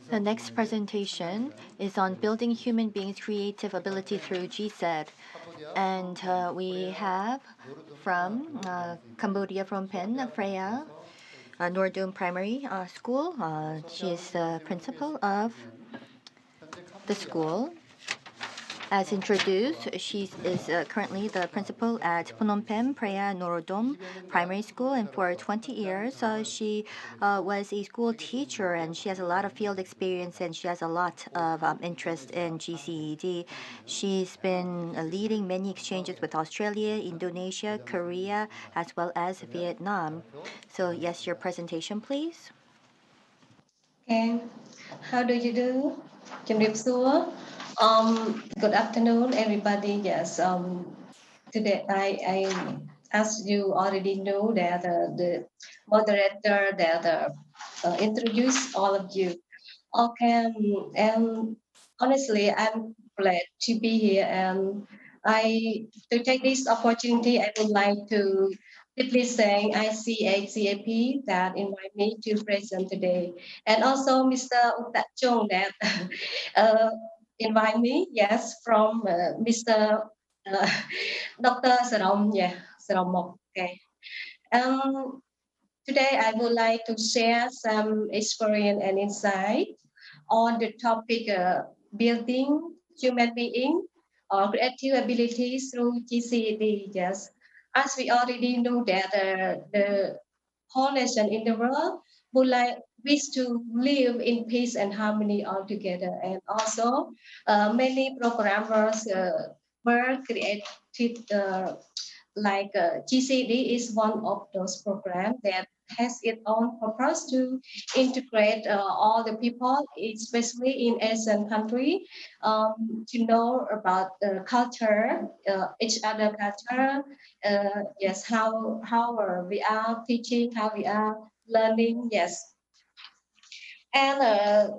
The next presentation is on building human beings' creative ability through GCED. And we have from Cambodia, from Phnom Freya, Nordum Primary School. She is the principal of the school. As introduced, she is currently the principal at Phnom Penh Preah Norodom Primary School, and for 20 years she was a school teacher, and she has a lot of field experience, and she has a lot of interest in GCED. She's been leading many exchanges with Australia, Indonesia, Korea, as well as Vietnam. So yes, your presentation, please. Okay, how do you do? Good afternoon, everybody. Yes, today I as you already know that the moderator that introduced all of you. Okay, and honestly, I'm glad to be here, and I to take this opportunity, I would like to deeply thank ICACAP that invite me to present today, and also Mr. Utak Chung that uh, invite me. Yes, from Mr. Uh, Dr. Sarom, yeah, Saromok. Okay. Um, Today I would like to share some experience and insight on the topic building human being or creative abilities through GCED. Yes, as we already know that the whole nation in the world would like wish to live in peace and harmony all together, and also many programmers were created. GCD is one of those programs that has its own purpose to integrate all the people, especially in Asian country, to know about the culture, each other culture. Yes, how we are teaching, how we are learning. Yes, and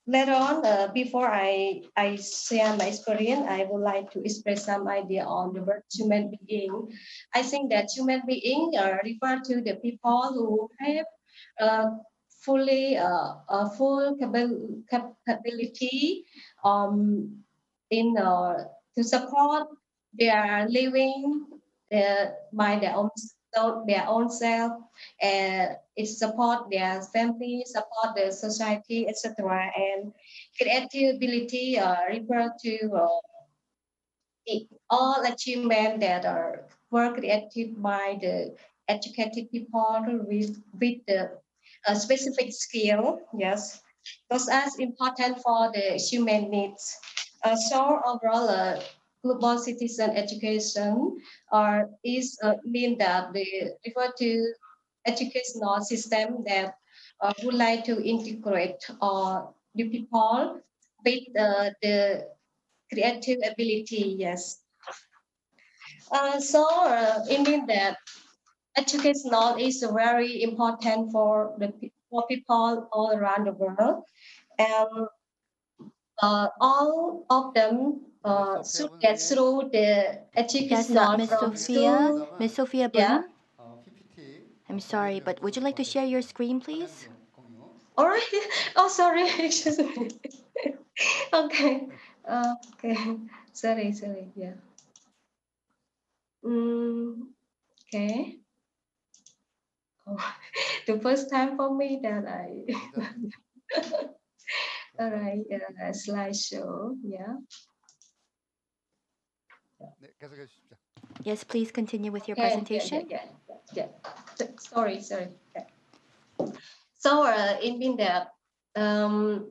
later on, before I share my experience, I would like to express some idea on the word human being. I think that human being refer to the people who have uh, full capability um, in to support their living by their own self, and it support their family, support the society, etc. And creativity refer to all achievement that are were created by the educated people with the specific skill. Yes, those are important for the human needs. So overall, global citizen education is mean that they refer to educational system that would like to integrate the people with the creative ability. Yes. It means that educational is very important for for people all around the world, and all of them should get through the Yes, educational Miss from Sophia, school. Miss Sophia Yeah. Boon. I'm sorry, but would you like to share your screen, please? All right. Oh, sorry. Excuse me. Okay. Okay. Sorry. Yeah. Okay. Oh, the first time for me that I. All right. Slideshow. Yeah. Yes, please continue with your Okay. presentation. Yeah. Sorry. Okay. So it means that um,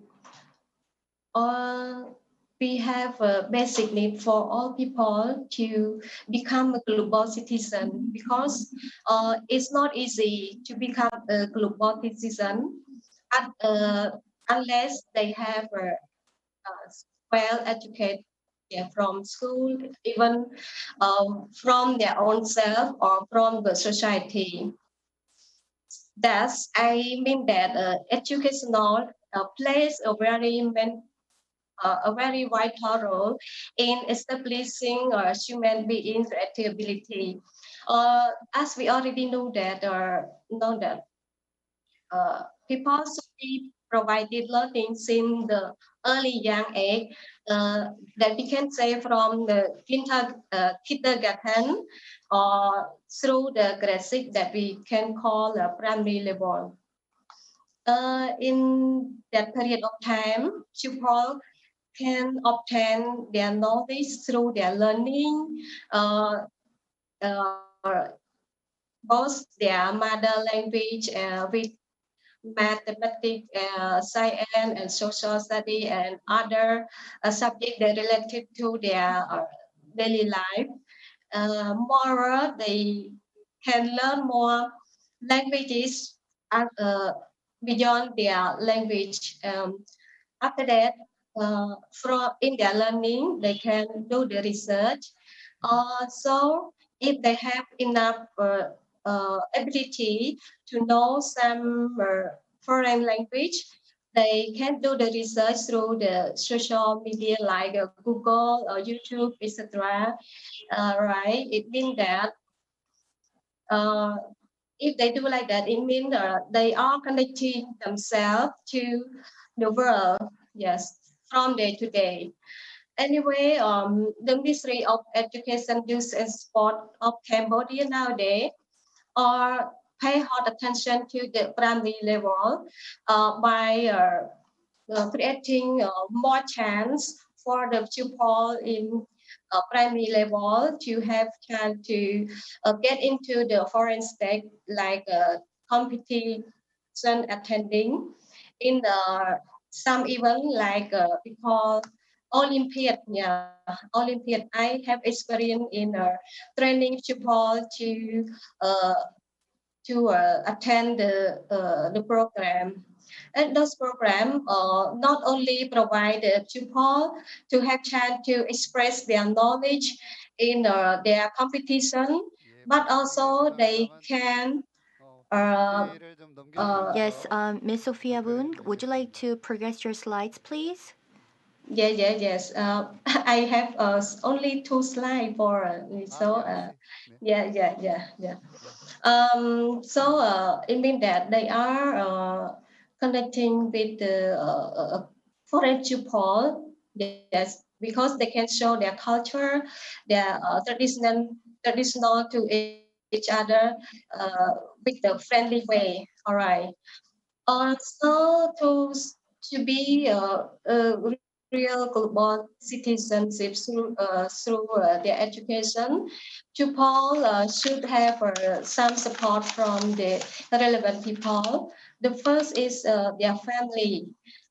all we have a basic need for all people to become a global citizen, because it's not easy to become a global citizen uh, unless they have well educated, yeah, from school, even from their own self or from the society. Thus, I mean that educational plays a very vital role in establishing human beings' creativity. As we already know that people should be provided learning since the early young age, uh, that we can say from the kindergarten or through the grade six that we can call the primary level. In that period of time, pupils can obtain their knowledge through their learning, uh, uh, both their mother language with mathematics, science, and social study, and other subjects that related to their daily life. Moreover, they can learn more languages beyond their language. After that, from in their learning, they can do the research. So if they have enough ability to know some foreign language, they can do the research through the social media like Google or YouTube, etc. Right? It means that uh, if they do like that, it means they are connecting themselves to the world. Yes, from day to day. Anyway, the Ministry of Education, Youth and Sport of Cambodia nowadays are pay hard attention to the primary level by creating more chance for the pupil in primary level to have chance to get into the foreign state like competition attending in the some event like we call Olympiad. Yeah, Olympiad. I have experience in training pupil uh, to attend the program. And those programs not only provide the pupil to have chance to express their knowledge in their competition, 예, but 방송이 also they 중간중간 can uh, MT를 좀 uh, Yes, 넘겨주시면서 Miss Sophia Boon, 답변을 would you like 해주겠습니다. to progress your slides, please? yes. I have only two slides for 아, so 예, 혹시 네, yeah. 네, So it means that they are connecting with the foreign people, yes, because they can show their culture, their traditional to each other with the friendly way. All right. So to be a real global citizenship through their education, people should have some support from the relevant people. The first is their family.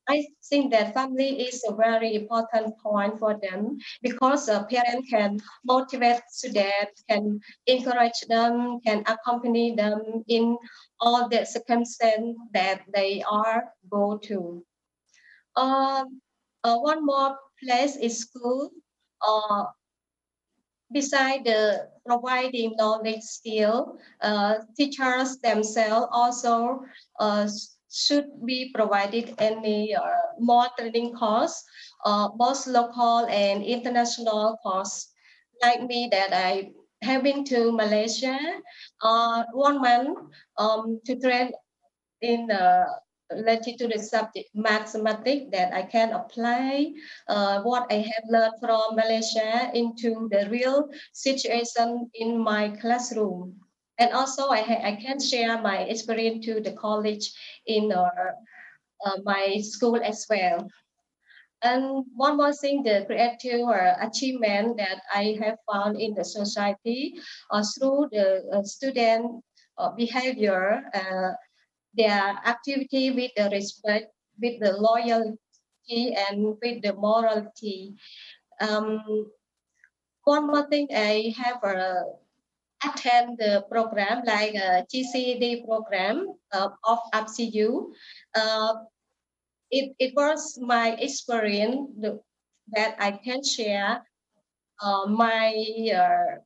I think that family is a very important point for them because parents can motivate students, can encourage them, can accompany them in all the circumstance that they are go to. Um, one more place is school. Uh, Beside the providing knowledge skill, teachers themselves also should be provided any more training course, both local and international course. Like me, that I have been to Malaysia 1 month to train in related to the subject mathematics that I can apply what I have learned from Malaysia into the real situation in my classroom. And also I can share my experience to the college in my school as well. And one more thing, the creative achievement that I have found in the society through the student behavior, their activity with the respect, with the loyalty, and with the morality. Um, One more thing, I have attend the program like a GCED program of UpCU. Uh, it was my experience that I can share my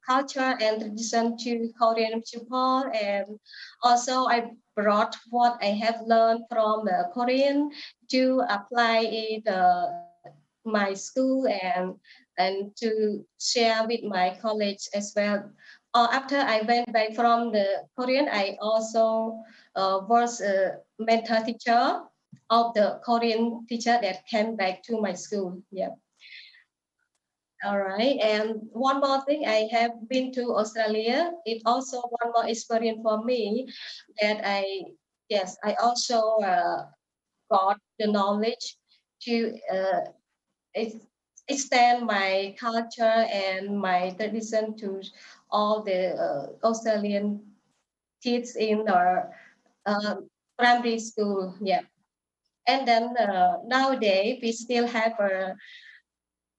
culture and tradition to Korean people, and also I brought what I have learned from Korean to apply it my school and to share with my college as well. After I went back from the Korean, I also was a mentor teacher of the Korean teacher that came back to my school. Yeah. All right. And one more thing, I have been to Australia. It also one more experience for me that yes, I also got the knowledge to ex- extend my culture and my tradition to all the Australian kids in our uh, primary school. Yeah. And then nowadays we still have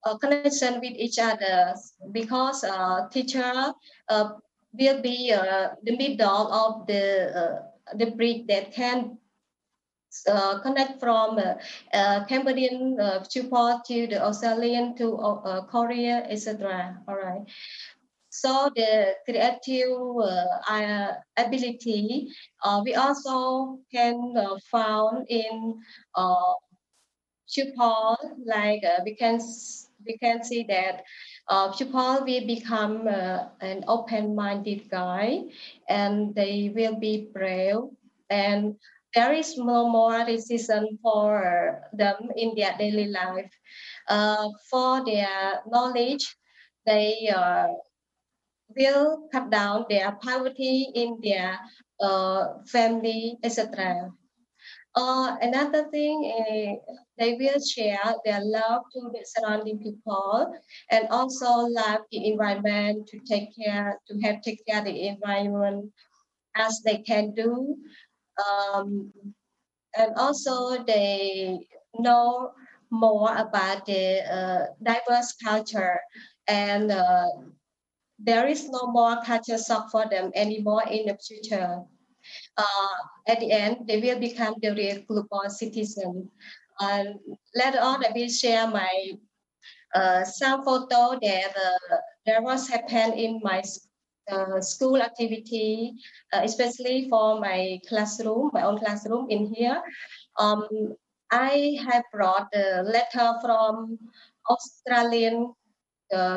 a connection with each other because teacher uh, will be the middle of the bridge that can connect from Cambodian support to the Australian to Korea, etc. All right. So the creative ability we also can found in uh, people like we can see that people will become an open-minded guy and they will be brave and there is no more resistance for them in their daily life for their knowledge they will cut down their poverty in their family etc another thing, they will share their love to the surrounding people and also love the environment to have take care of the environment as they can do. Um, and also they know more about the diverse culture and there is no more culture shock for them anymore in the future uh, at the end, they will become the real global citizen. And later on, I will share my some photo that there was happened in my school activity, especially for my classroom, my own classroom in here. Um, I have brought a letter from Australian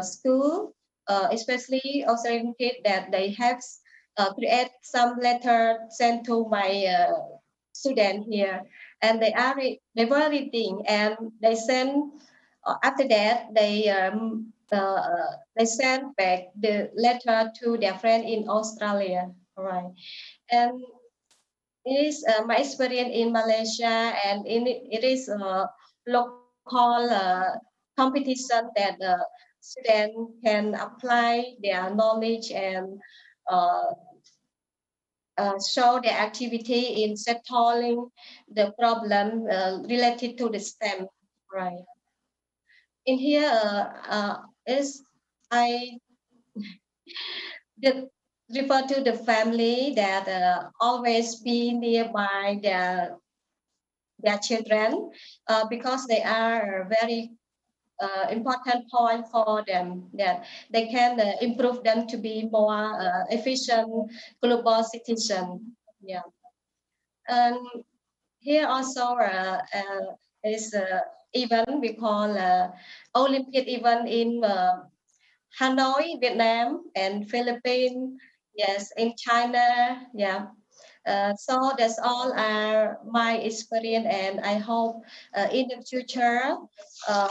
school, especially Australian kids, that they have create some letter sent to my student here, and they were reading, and they send. After that, they send back the letter to their friend in Australia. All right, and it is my experience in Malaysia, and it is a local competition that students can apply their knowledge and uh, show their activity in settling the problem related to the STEM. Right. In here is I did refer to the family that always be nearby their children because they are a very important point for them that they can improve them to be more efficient global citizen. Yeah, and here also is event we call Olympic event in Hanoi, Vietnam, and Philippines. Yes, in China. Yeah. So that's all my experience, and I hope in the future uh,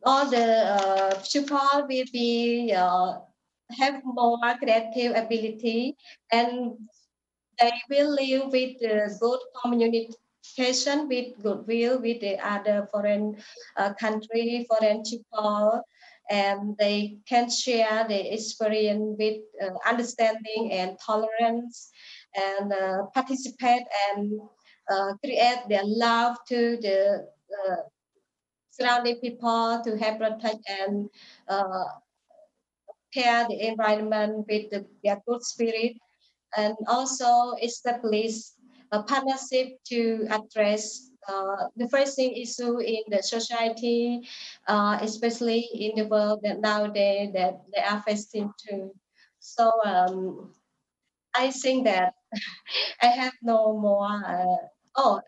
all the people will be have more creative ability and they will live with good communication with goodwill with the other foreign country, foreign people, and they can share the experience with understanding and tolerance and participate and create their love to the surrounding people to help protect and uh, care the environment with their good spirit and also establish a partnership to address the facing issue in the society, especially in the world that nowadays that they are facing too. So I think that I have no more.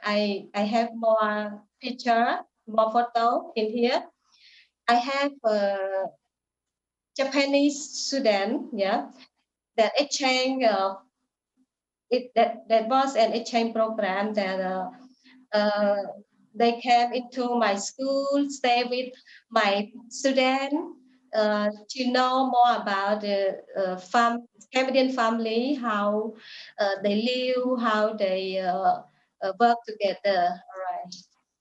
I have more picture, more photo in here. I have Japanese student, yeah, that exchange that was an exchange program that uh, they came into my school, stay with my student to know more about the Cambodian family, how they live, how they work together. All right.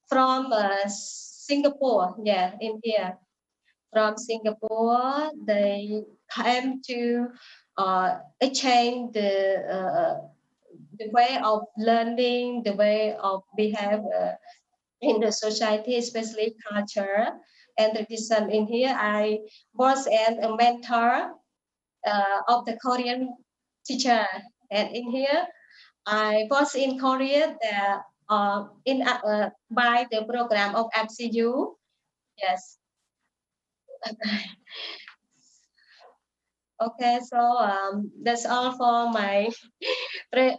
From Singapore, yeah, India. From Singapore, they came to exchange the way of learning, the way of behave in the society, especially culture and tradition. In here, I was a mentor of the Korean teacher, and in here, I was in Korea there, in by the program of MCU. Yes. Okay, so that's all for my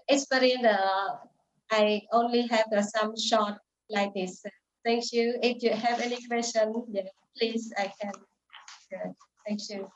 experience. I only have some short like this. Thank you. If you have any question, yeah, please, I can. Yeah, thank you.